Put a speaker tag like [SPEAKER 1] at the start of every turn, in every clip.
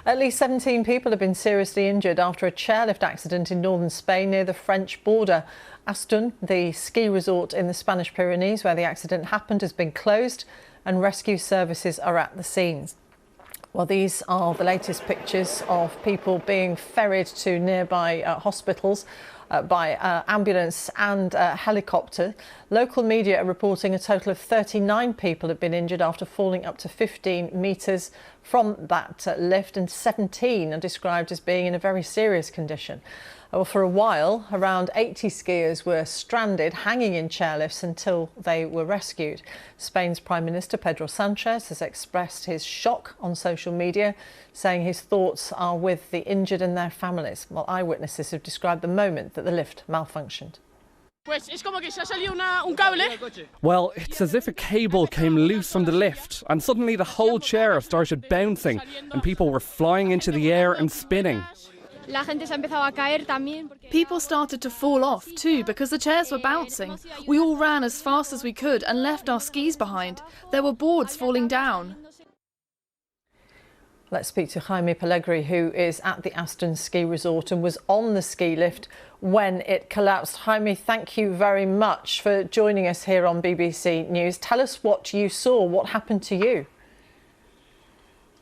[SPEAKER 1] At least 17 people have been seriously injured after a chairlift accident in northern Spain near the French border. Astún, the ski resort in the Spanish Pyrenees where the accident happened, has been closed and rescue services are at the scenes. Well, these are the latest pictures of people being ferried to nearby hospitals by ambulance and helicopter. Local media are reporting a total of 39 people have been injured after falling up to 15 metres from that lift, and 17 are described as being in a very serious condition. Well, for a while, around 80 skiers were stranded, hanging in chairlifts until they were rescued. Spain's Prime Minister Pedro Sánchez has expressed his shock on social media, saying his thoughts are with the injured and their families. While eyewitnesses have described the moment that the lift malfunctioned.
[SPEAKER 2] Well, it's as if a cable came loose from the lift and suddenly the whole chair started bouncing and people were flying into the air and spinning.
[SPEAKER 3] People started to fall off too because the chairs were bouncing. We all ran as fast as we could and left our skis behind. There were boards falling down.
[SPEAKER 1] Let's speak to Jaime Pellegri, who is at the Astún ski resort and was on the ski lift when it collapsed. Jaime, thank you very much for joining us here on BBC News. Tell us what you saw. What happened to you?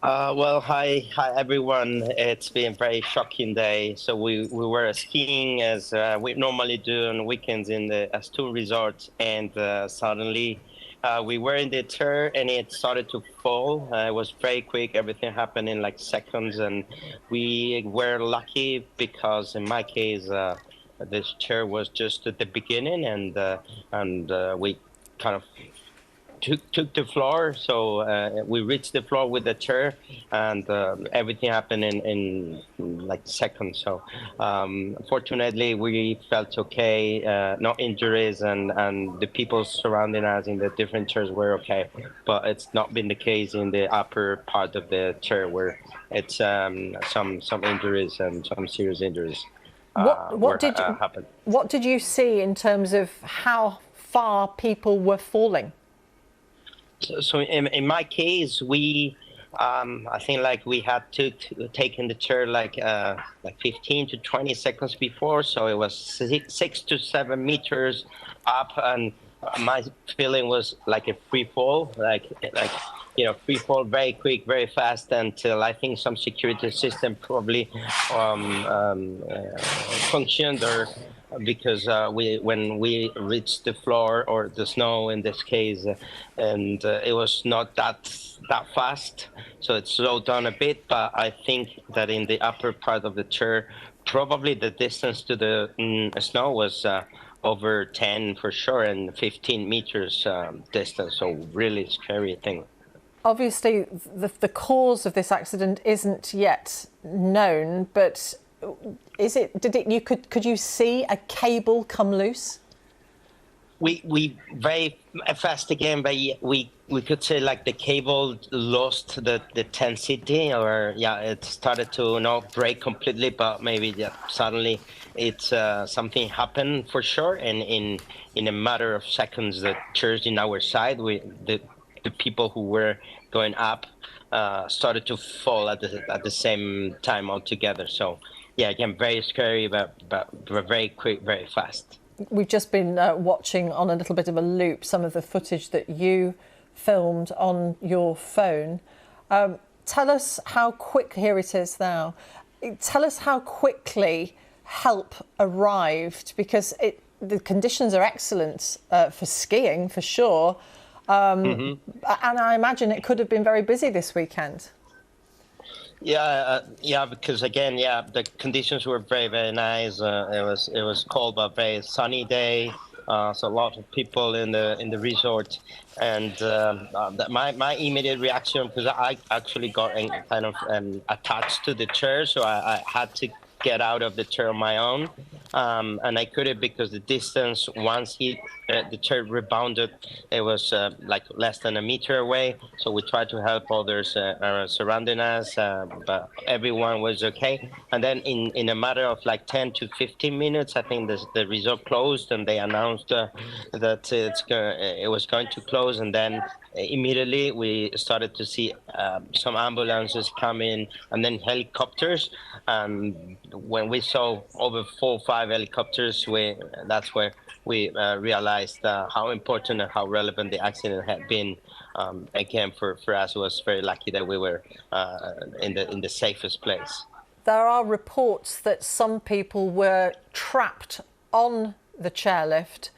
[SPEAKER 4] Well, hi everyone. It's been a very shocking day. So we were skiing as we normally do on weekends in the Astún resort, and suddenly we were in the chair and it started to fall. It was very quick. Everything happened in like seconds, and we were lucky because in my case, this chair was just at the beginning, and we kind of took the floor, so we reached the floor with the chair, and everything happened in like seconds. So fortunately we felt okay, no injuries, and the people surrounding us in the different chairs were okay, but it's not been the case in the upper part of the chair where it's some injuries and some serious injuries happened.
[SPEAKER 1] What did you see in terms of how far people were falling?
[SPEAKER 4] So in my case, we I think like we had taken the chair like 15 to 20 seconds before, so it was 6 to 7 meters up, and my feeling was like a free fall, like free fall very quick, very fast, until I think some security system probably functioned, or because when we reached the floor, or the snow in this case, and it was not that fast, so it slowed down a bit. But I think that in the upper part of the chair, probably the distance to the snow was over 10 for sure, and 15 meters distance, so really scary thing.
[SPEAKER 1] Obviously, the cause of this accident isn't yet known, but could you see a cable come loose?
[SPEAKER 4] We very fast again, but we could say like the cable lost the density, or it started to break completely, but maybe suddenly it's something happened for sure, and in a matter of seconds the chairs in our side, the people who were going up started to fall at the same time altogether. So yeah, again, very scary, but very quick, very fast.
[SPEAKER 1] We've just been watching on a little bit of a loop some of the footage that you filmed on your phone. Tell us how quick, here it is now, tell us how quickly help arrived, because the conditions are excellent for skiing, for sure. And I imagine it could have been very busy this weekend.
[SPEAKER 4] Yeah, because again, the conditions were very, very nice. It was cold but very sunny day. So a lot of people in the resort, and my immediate reaction, because I actually got kind of attached to the chair, so I had to get out of the chair on my own. and I couldn't because the distance once the chair rebounded, it was like less than a meter away. So we tried to help others surrounding us, but everyone was okay. And then in a matter of like 10 to 15 minutes, I think the resort closed, and they announced that it was going to close, and then immediately we started to see some ambulances coming and then helicopters. When we saw over 4 or 5 helicopters, that's where we realized how important and how relevant the accident had been. Again, for us, it was very lucky that we were in the safest place.
[SPEAKER 1] There are reports that some people were trapped on the chairlift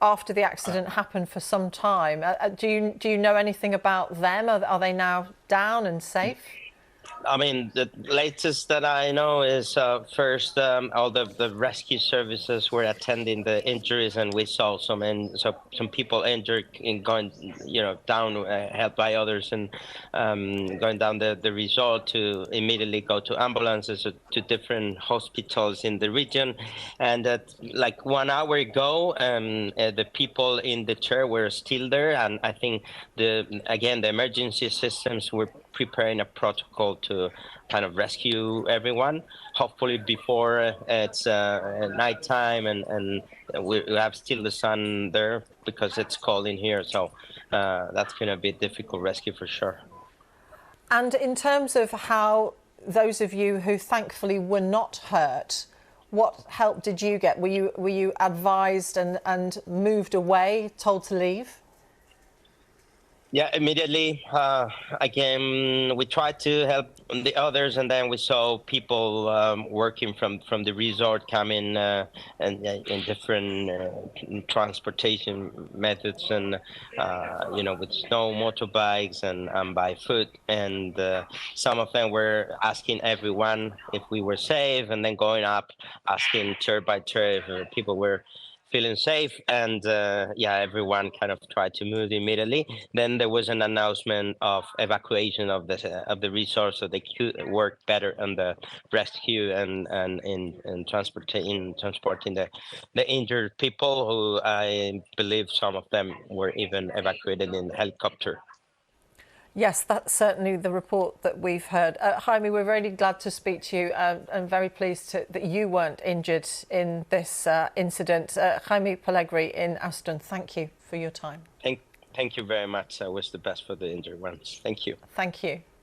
[SPEAKER 1] after the accident happened for some time. Do you know anything about them? Are they now down and safe?
[SPEAKER 4] I mean, the latest that I know is first all the rescue services were attending the injuries, and we saw some people injured in going, down, helped by others, and going down the resort to immediately go to ambulances to different hospitals in the region. And like 1 hour ago, the people in the chair were still there, and I think the emergency systems were preparing a protocol to kind of rescue everyone, hopefully before it's nighttime, and we have still the sun there because it's cold in here, so that's going to be a difficult rescue for sure.
[SPEAKER 1] And in terms of how those of you who thankfully were not hurt, what help did you get? Were you advised and moved away, told to leave?
[SPEAKER 4] Yeah, immediately. Again, we tried to help the others, and then we saw people working from the resort coming and in different transportation methods, and with snow motorbikes and by foot. And some of them were asking everyone if we were safe, and then going up asking chair by chair if people were feeling safe, and everyone kind of tried to move immediately. Then there was an announcement of evacuation of the resort, so they could work better on the rescue and in transporting the injured people, who I believe some of them were even evacuated in helicopter.
[SPEAKER 1] Yes, that's certainly the report that we've heard. Jaime, we're really glad to speak to you and very pleased that you weren't injured in this incident. Jaime Pellegri in Astún, thank you for your time.
[SPEAKER 4] Thank you very much. I wish the best for the injured ones. Thank you.
[SPEAKER 1] Thank you.